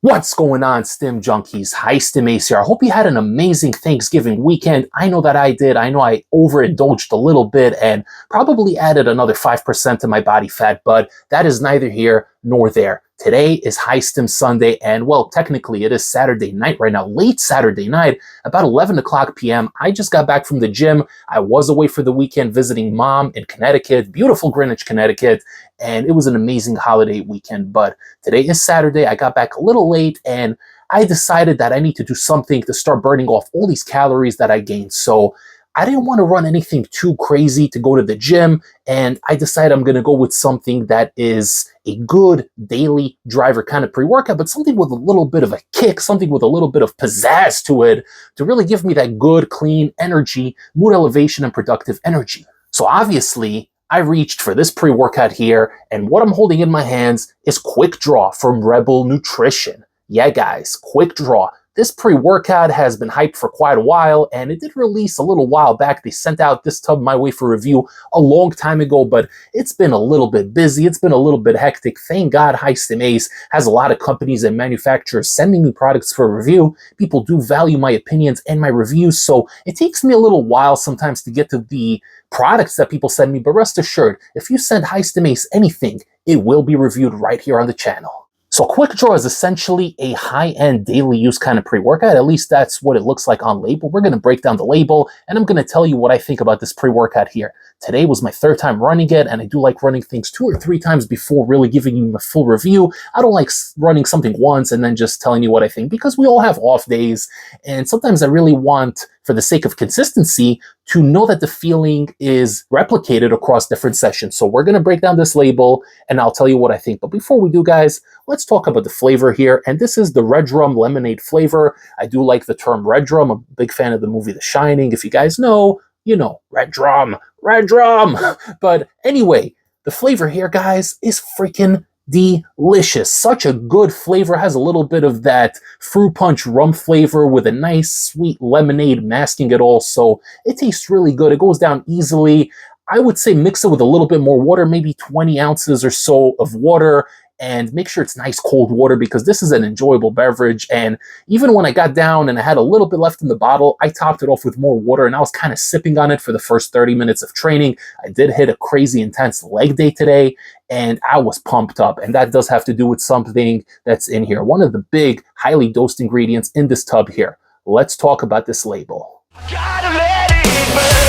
What's going on, Stim Junkies? High Stim Ace here. I hope you had an amazing Thanksgiving weekend. I know that I did. I know I overindulged a little bit and probably added another 5% to my body fat, but that is neither here nor there. Today is High Stim Sunday, and well, technically it is Saturday night right now, late Saturday night, about 11 o'clock p.m. I just got back from the gym. I was away for the weekend visiting mom in Connecticut, beautiful Greenwich, Connecticut, and it was an amazing holiday weekend. But today is Saturday. I got back a little late, and I decided that I need to do something to start burning off all these calories that I gained. So I didn't want to run anything too crazy to go to the gym, and I decided I'm going to go with something that is a good daily driver kind of pre-workout, but something with a little bit of a kick, something with a little bit of pizzazz to it to really give me that good, clean energy, mood elevation, and productive energy. So obviously, I reached for this pre-workout here, and what I'm holding in my hands is Quickdraw from Rebel Nutrition. Yeah, guys, Quickdraw. This pre-workout has been hyped for quite a while, and it did release a little while back. They sent out this tub my way for review a long time ago, but it's been a little bit busy. It's been a little bit hectic. Thank God High Stim Ace has a lot of companies and manufacturers sending me products for review. People do value my opinions and my reviews, so it takes me a little while sometimes to get to the products that people send me, but rest assured, if you send High Stim Ace anything, it will be reviewed right here on the channel. So Quickdraw is essentially a high-end daily use kind of pre-workout. At least that's what it looks like on label. We're going to break down the label, and I'm going to tell you what I think about this pre-workout here. Today was my third time running it, and I do like running things 2 or 3 times before really giving you a full review. I don't like running something once and then just telling you what I think, because we all have off days, and sometimes I really want, for the sake of consistency, to know that the feeling is replicated across different sessions. So we're going to break down this label, and I'll tell you what I think. But before we do, guys, let's talk about the flavor here. And this is the Red Drum Lemonade flavor. I do like the term Red Drum. I'm a big fan of the movie The Shining. If you guys know, you know, Red Drum, Red Drum. But anyway, the flavor here, guys, is freaking delicious. Such a good flavor. Has a little bit of that fruit punch rum flavor with a nice sweet lemonade masking it all. So it tastes really good. It goes down easily. I would say mix it with a little bit more water, maybe 20 ounces or so of water, and make sure it's nice cold water, because this is an enjoyable beverage. And even when I got down and I had a little bit left in the bottle, I topped it off with more water, and I was kind of sipping on it for the first 30 minutes of training. I did hit a crazy intense leg day today, and I was pumped up, and that does have to do with something that's in here. One of the big, highly dosed ingredients in this tub here. Let's talk about this label. Gotta let it burn.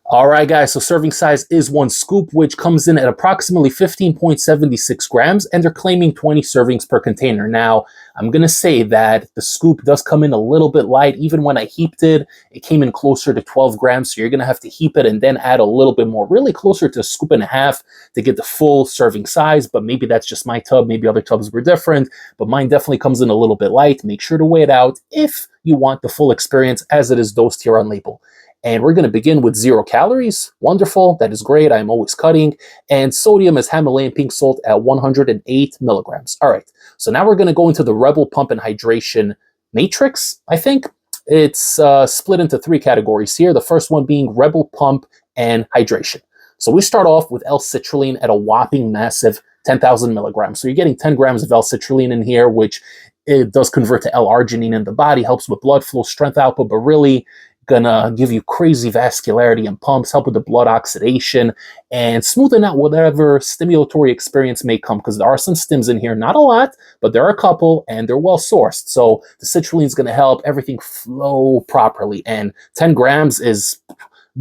All right, guys, so serving size is 1 scoop, which comes in at approximately 15.76 grams, and they're claiming 20 servings per container. Now, I'm going to say that the scoop does come in a little bit light. Even when I heaped it, it came in closer to 12 grams, so you're going to have to heap it and then add a little bit more, really closer to a scoop and a half to get the full serving size. But maybe that's just my tub. Maybe other tubs were different, but mine definitely comes in a little bit light. Make sure to weigh it out if you want the full experience as it is dosed here on label. And we're going to begin with 0 calories. Wonderful. That is great. I'm always cutting. And sodium is Himalayan pink salt at 108 milligrams. All right. So now we're going to go into the Rebel Pump and Hydration Matrix, I think. It's split into 3 categories here. The first one being Rebel Pump and Hydration. So we start off with L-citrulline at a whopping massive 10,000 milligrams. So you're getting 10 grams of L-citrulline in here, which it does convert to L-arginine in the body, helps with blood flow, strength output, but really gonna give you crazy vascularity and pumps, help with the blood oxidation, and smoothen out whatever stimulatory experience may come, because there are some stims in here, not a lot, but there are a couple, and they're well sourced. So the citrulline is gonna help everything flow properly, and 10 grams is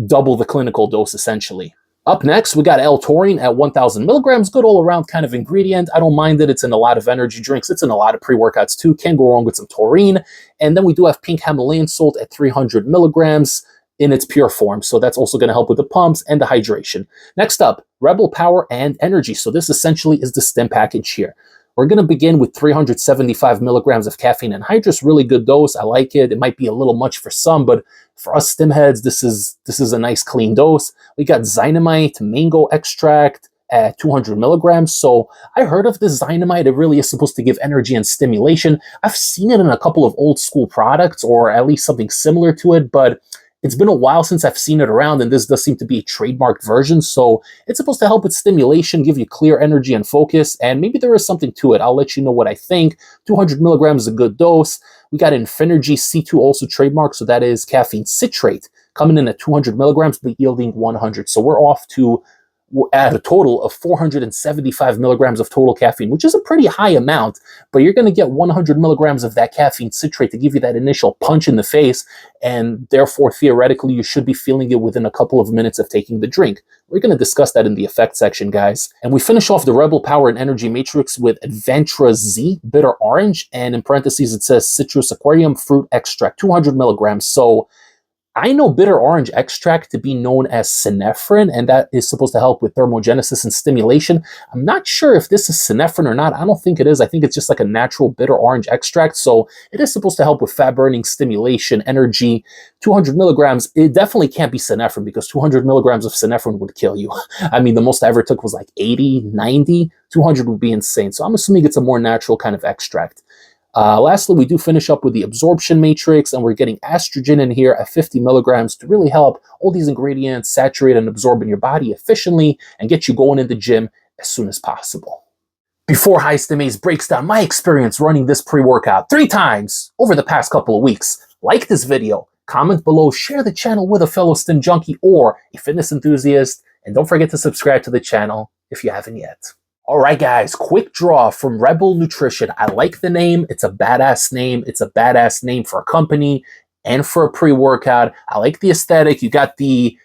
double the clinical dose essentially. Up next, we got L-taurine at 1,000 milligrams. Good all-around kind of ingredient. I don't mind it. It's in a lot of energy drinks. It's in a lot of pre-workouts too. Can't go wrong with some taurine. And then we do have pink Himalayan salt at 300 milligrams in its pure form. So that's also going to help with the pumps and the hydration. Next up, Rebel Power and Energy. So this essentially is the stim package here. We're going to begin with 375 milligrams of caffeine anhydrous. Really good dose. I like it. It might be a little much for some, but for us stim heads, this is a nice clean dose. We got Dynamite mango extract at 200 milligrams. So I heard of this Dynamite. It really is supposed to give energy and stimulation. I've seen it in a couple of old school products, or at least something similar to it, but It's been a while since I've seen it around, and this does seem to be a trademarked version, so it's supposed to help with stimulation, give you clear energy and focus, and maybe there is something to it. I'll let you know what I think. 200 milligrams is a good dose. We got Infinergy C2 also trademarked, so that is caffeine citrate, coming in at 200 milligrams, but yielding 100. So we're at a total of 475 milligrams of total caffeine, which is a pretty high amount, but you're going to get 100 milligrams of that caffeine citrate to give you that initial punch in the face, and therefore, theoretically, you should be feeling it within a couple of minutes of taking the drink. We're going to discuss that in the effect section, guys. And we finish off the Rebel Power and Energy Matrix with Adventra Z Bitter Orange, and in parentheses, it says Citrus Aquarium Fruit Extract, 200 milligrams. So I know bitter orange extract to be known as synephrine, and that is supposed to help with thermogenesis and stimulation. I'm not sure if this is synephrine or not. I don't think it is. I think it's just like a natural bitter orange extract. So it is supposed to help with fat burning, stimulation, energy. 200 milligrams, it definitely can't be synephrine because 200 milligrams of synephrine would kill you. I mean, the most I ever took was like 80, 90. 200 would be insane. So I'm assuming it's a more natural kind of extract. Lastly, we do finish up with the absorption matrix, and we're getting estrogen in here at 50 milligrams to really help all these ingredients saturate and absorb in your body efficiently and get you going in the gym as soon as possible. Before High Stim Ace breaks down my experience running this pre-workout 3 times over the past couple of weeks, like this video, comment below, share the channel with a fellow stim junkie or a fitness enthusiast, and don't forget to subscribe to the channel if you haven't yet. All right, guys, Quickdraw from Rebel Nutrition. I like the name. It's a badass name. It's a badass name for a company and for a pre-workout. I like the aesthetic. You got the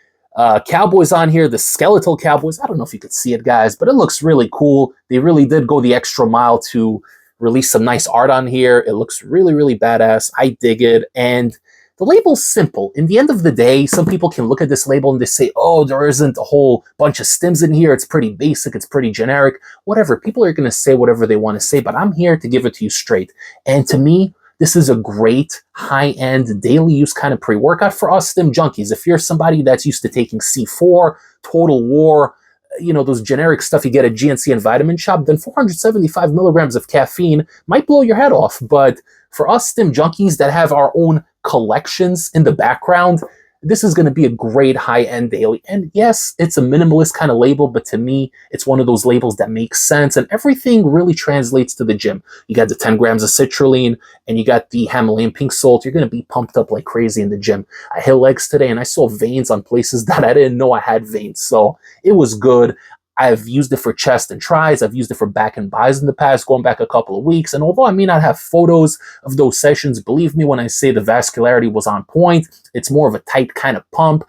cowboys on here, the skeletal cowboys. I don't know if you could see it, guys, but it looks really cool. They really did go the extra mile to release some nice art on here. It looks really, really badass. I dig it. And the label's simple. In the end of the day, some people can look at this label and they say, oh, there isn't a whole bunch of stims in here. It's pretty basic. It's pretty generic. Whatever. People are going to say whatever they want to say, but I'm here to give it to you straight. And to me, this is a great high-end daily use kind of pre-workout for us stim junkies. If you're somebody that's used to taking C4, Total War, you know, those generic stuff you get at GNC and Vitamin Shop, then 475 milligrams of caffeine might blow your head off. But for us stim junkies that have our own collections in the background, this is going to be a great high-end daily. And yes, it's a minimalist kind of label, but to me, it's one of those labels that makes sense, and everything really translates to the gym. You got the 10 grams of citrulline, and you got the Himalayan pink salt. You're going to be pumped up like crazy in the gym. I hit legs today, and I saw veins on places that I didn't know I had veins, so it was good. I've used it for chest and tris. I've used it for back and buys in the past, going back a couple of weeks. And although I may not have photos of those sessions, believe me when I say the vascularity was on point. It's more of a tight kind of pump,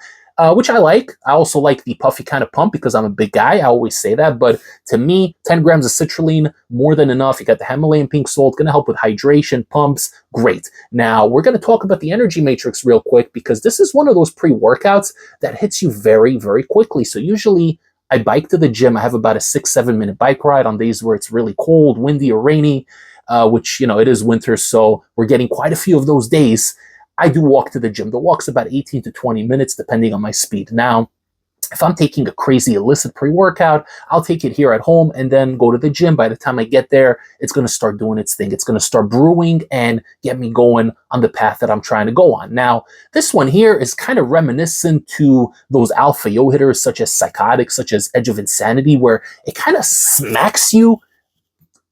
which I like. I also like the puffy kind of pump because I'm a big guy. I always say that. But to me, 10 grams of citrulline, more than enough. You got the Himalayan pink salt, going to help with hydration, pumps. Great. Now, we're going to talk about the energy matrix real quick because this is one of those pre-workouts that hits you very, very quickly. So usually I bike to the gym. I have about a 6-7 minute bike ride on days where it's really cold, windy, or rainy, which, you know, it is winter, so we're getting quite a few of those days. I do walk to the gym. The walk's about 18 to 20 minutes, depending on my speed. Now, if I'm taking a crazy illicit pre-workout, I'll take it here at home and then go to the gym. By the time I get there, it's going to start doing its thing. It's going to start brewing and get me going on the path that I'm trying to go on. Now, this one here is kind of reminiscent to those alpha yo hitters such as Psychotic, such as Edge of Insanity, where it kind of smacks you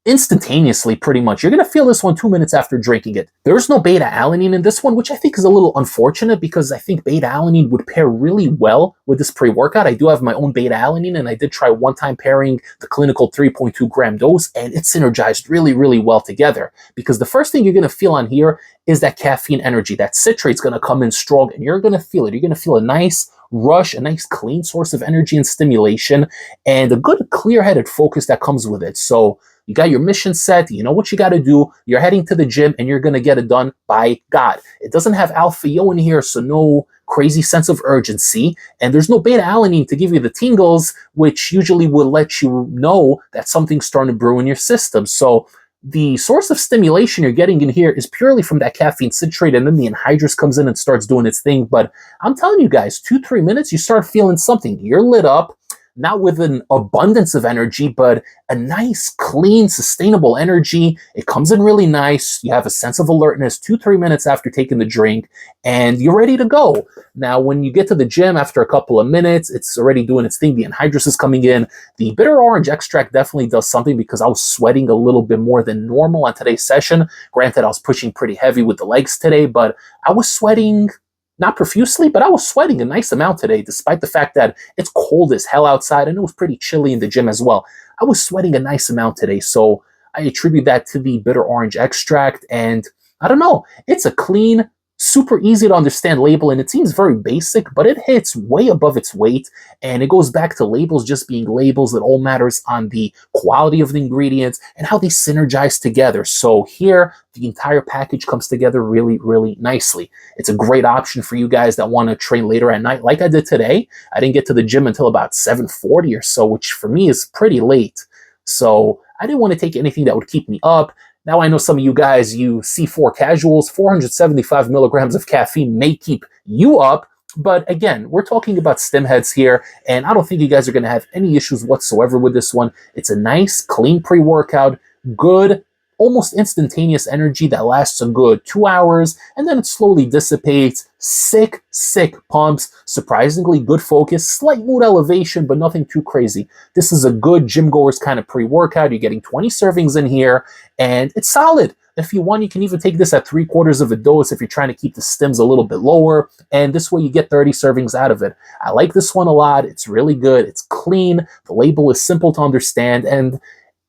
instantaneously, pretty much. You're going to feel this one 2 minutes after drinking it. There's no beta-alanine in this one, which I think is a little unfortunate because I think beta-alanine would pair really well with this pre-workout. I do have my own beta-alanine, and I did try one time pairing the clinical 3.2 gram dose, and it synergized really, really well together because the first thing you're going to feel on here is that caffeine energy. That citrate's going to come in strong, and you're going to feel it. You're going to feel a nice rush, a nice clean source of energy and stimulation, and a good clear-headed focus that comes with it. So you got your mission set, you know what you got to do, you're heading to the gym, and you're going to get it done by God. It doesn't have alpha yo in here, so no crazy sense of urgency, and there's no beta-alanine to give you the tingles, which usually will let you know that something's starting to brew in your system. So the source of stimulation you're getting in here is purely from that caffeine citrate, and then the anhydrous comes in and starts doing its thing. But I'm telling you guys, 2-3 minutes, you start feeling something. You're lit up. not with an abundance of energy, but a nice, clean, sustainable energy. It comes in really nice. You have a sense of alertness 2-3 minutes after taking the drink, and you're ready to go. Now, when you get to the gym after a couple of minutes, it's already doing its thing. The anhydrous is coming in. The bitter orange extract definitely does something because I was sweating a little bit more than normal on today's session. Granted, I was pushing pretty heavy with the legs today, but I was sweating not profusely, but I was sweating a nice amount today, despite the fact that it's cold as hell outside and it was pretty chilly in the gym as well. I was sweating a nice amount today, so I attribute that to the bitter orange extract. And I don't know, it's a clean, super easy to understand label, and it seems very basic, but it hits way above its weight. And it goes back to labels just being labels. That all matters on the quality of the ingredients and how they synergize together. So here, the entire package comes together really, really nicely. It's a great option for you guys that want to train later at night, like I did today. I didn't get to the gym until about 7:40 or so, which for me is pretty late. So I didn't want to take anything that would keep me up. Now, I know some of you guys, you C4 casuals, 475 milligrams of caffeine may keep you up. But again, we're talking about stim heads here, and I don't think you guys are going to have any issues whatsoever with this one. It's a nice, clean pre-workout, good, almost instantaneous energy that lasts a good 2 hours, and then it slowly dissipates. Sick, sick pumps, surprisingly good focus, slight mood elevation, but nothing too crazy. This is a good gym goers kind of pre-workout. You're getting 20 servings in here, and it's solid. If you want, you can even take this at 3/4 of a dose if you're trying to keep the stims a little bit lower, and this way you get 30 servings out of it. I like this one a lot. It's really good. It's clean. The label is simple to understand, and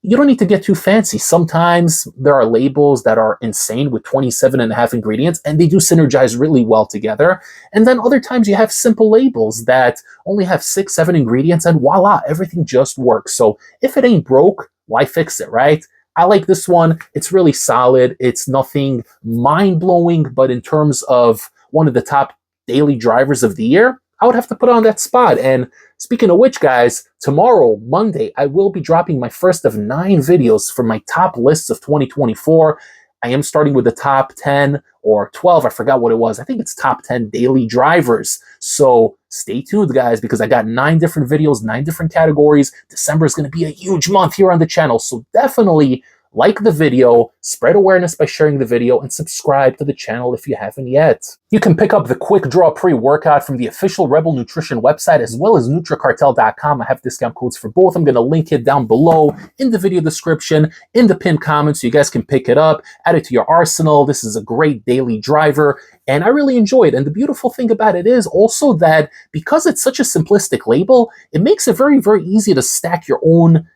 you don't need to get too fancy. Sometimes there are labels that are insane with 27.5 ingredients, and they do synergize really well together. And then other times you have simple labels that only have 6-7 ingredients, and voila, everything just works. So if it ain't broke, why fix it, right? I like this one. It's really solid. It's nothing mind-blowing, but in terms of one of the top daily drivers of the year, I would have to put on that spot. And speaking of which, guys, tomorrow, Monday, I will be dropping my first of 9 videos from my top lists of 2024. I am starting with the top 10 or 12. I forgot what it was. I think it's top 10 daily drivers. So stay tuned, guys, because I got 9 different videos, 9 different categories. December is going to be a huge month here on the channel. So definitely like the video, spread awareness by sharing the video, and subscribe to the channel if you haven't yet. You can pick up the Quickdraw pre-workout from the official Rebel Nutrition website as well as NutriCartel.com. I have discount codes for both. I'm going to link it down below in the video description, in the pinned comments, so you guys can pick it up, add it to your arsenal. This is a great daily driver, and I really enjoy it. And the beautiful thing about it is also that because it's such a simplistic label, it makes it very, very easy to stack your own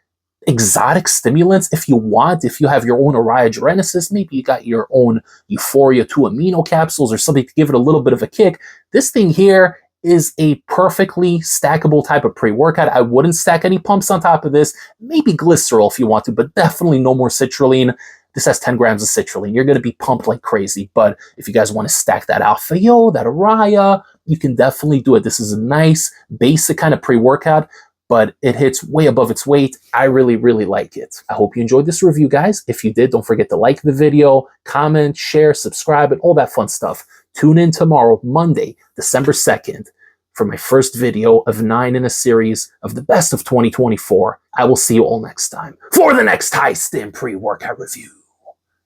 exotic stimulants if you want. If you have your own Araya genesis, maybe you got your own Euphoria 2 amino capsules or something to give it a little bit of a kick. This thing here is a perfectly stackable type of pre-workout. I wouldn't stack any pumps on top of this. Maybe glycerol if you want to, but definitely no more citrulline. This has 10 grams of citrulline. You're going to be pumped like crazy. But if you guys want to stack that Alpha Yo, that Araya, you can definitely do it. This is a nice, basic kind of pre-workout, but it hits way above its weight. I really, really like it. I hope you enjoyed this review, guys. If you did, don't forget to like the video, comment, share, subscribe, and all that fun stuff. Tune in tomorrow, Monday, December 2nd, for my first video of 9 in a series of the best of 2024. I will see you all next time for the next High Stim pre-workout review.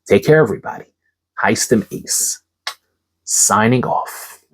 Take care, everybody. High Stim Ace, signing off.